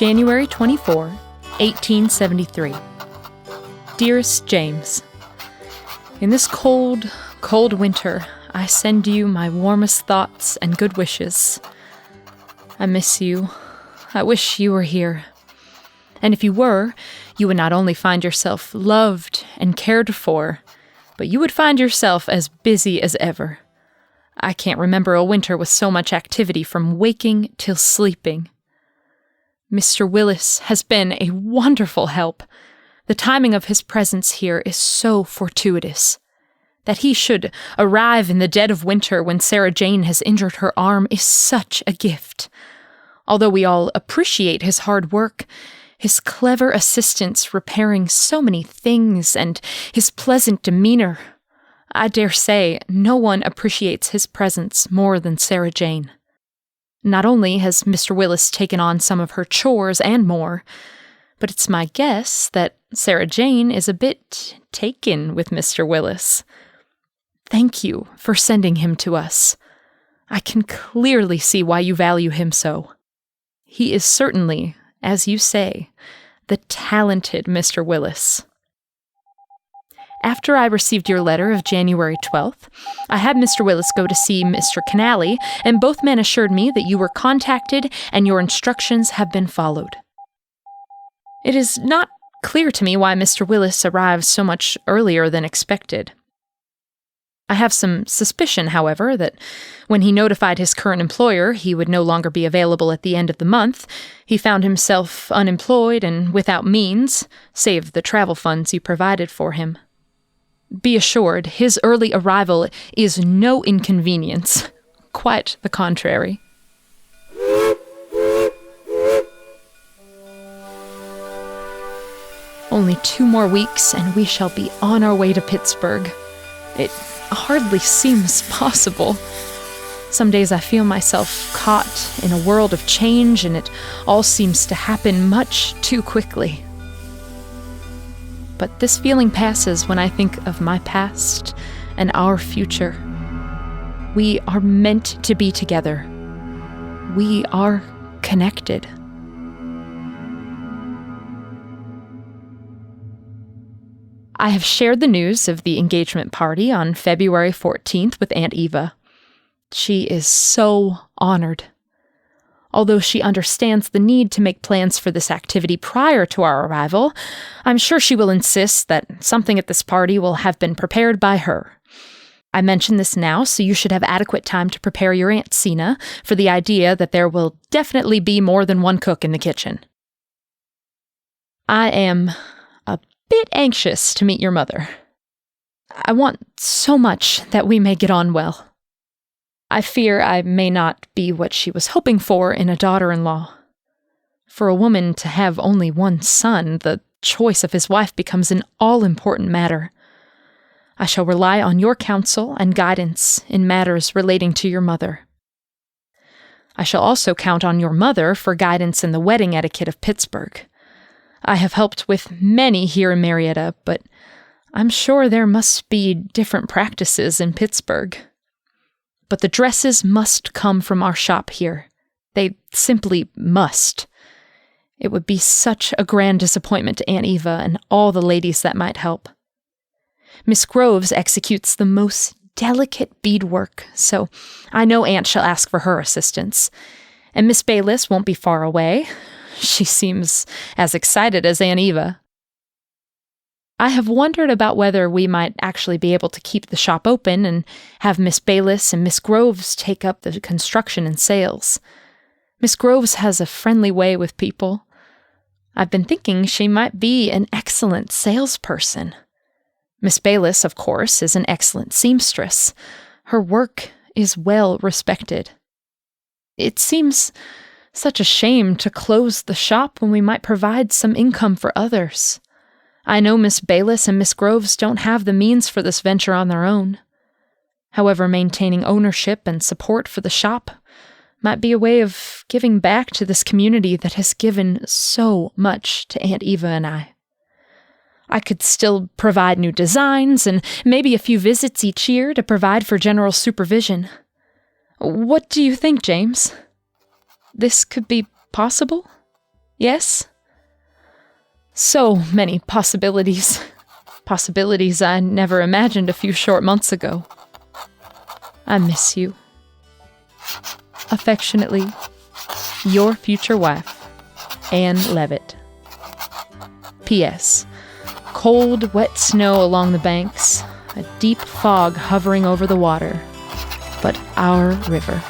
January 24, 1873. Dearest James, in this cold, cold winter, I send you my warmest thoughts and good wishes. I miss you. I wish you were here. And if you were, you would not only find yourself loved and cared for, but you would find yourself as busy as ever. I can't remember a winter with so much activity from waking till sleeping. Mr. Willis has been a wonderful help. The timing of his presence here is so fortuitous. That he should arrive in the dead of winter when Sarah Jane has injured her arm is such a gift. Although we all appreciate his hard work, his clever assistance repairing so many things, and his pleasant demeanor, I dare say no one appreciates his presence more than Sarah Jane. Not only has Mr. Willis taken on some of her chores and more, but it's my guess that Sarah Jane is a bit taken with Mr. Willis. Thank you for sending him to us. I can clearly see why you value him so. He is certainly, as you say, the talented Mr. Willis. After I received your letter of January 12th, I had Mr. Willis go to see Mr. Canally, and both men assured me that you were contacted and your instructions have been followed. It is not clear to me why Mr. Willis arrived so much earlier than expected. I have some suspicion, however, that when he notified his current employer he would no longer be available at the end of the month, he found himself unemployed and without means, save the travel funds you provided for him. Be assured, his early arrival is no inconvenience. Quite the contrary. Only 2 more weeks and we shall be on our way to Pittsburgh. It hardly seems possible. Some days I feel myself caught in a world of change, and it all seems to happen much too quickly. But this feeling passes when I think of my past and our future. We are meant to be together. We are connected. I have shared the news of the engagement party on February 14th with Aunt Eva. She is so honored. Although she understands the need to make plans for this activity prior to our arrival, I'm sure she will insist that something at this party will have been prepared by her. I mention this now, so you should have adequate time to prepare your Aunt Sina for the idea that there will definitely be more than one cook in the kitchen. I am a bit anxious to meet your mother. I want so much that we may get on well. I fear I may not be what she was hoping for in a daughter-in-law. For a woman to have only one son, the choice of his wife becomes an all-important matter. I shall rely on your counsel and guidance in matters relating to your mother. I shall also count on your mother for guidance in the wedding etiquette of Pittsburgh. I have helped with many here in Marietta, but I'm sure there must be different practices in Pittsburgh. But the dresses must come from our shop here. They simply must. It would be such a grand disappointment to Aunt Eva and all the ladies that might help. Miss Groves executes the most delicate beadwork, so I know Aunt shall ask for her assistance. And Miss Bayliss won't be far away. She seems as excited as Aunt Eva. I have wondered about whether we might actually be able to keep the shop open and have Miss Bayliss and Miss Groves take up the construction and sales. Miss Groves has a friendly way with people. I've been thinking she might be an excellent salesperson. Miss Bayliss, of course, is an excellent seamstress. Her work is well respected. It seems such a shame to close the shop when we might provide some income for others. I know Miss Bayliss and Miss Groves don't have the means for this venture on their own. However, maintaining ownership and support for the shop might be a way of giving back to this community that has given so much to Aunt Eva and I. I could still provide new designs and maybe a few visits each year to provide for general supervision. What do you think, James? This could be possible? Yes? So many possibilities. Possibilities I never imagined a few short months ago. I miss you. Affectionately, your future wife, Anne Levitt. P.S. Cold, wet snow along the banks, a deep fog hovering over the water, but our river.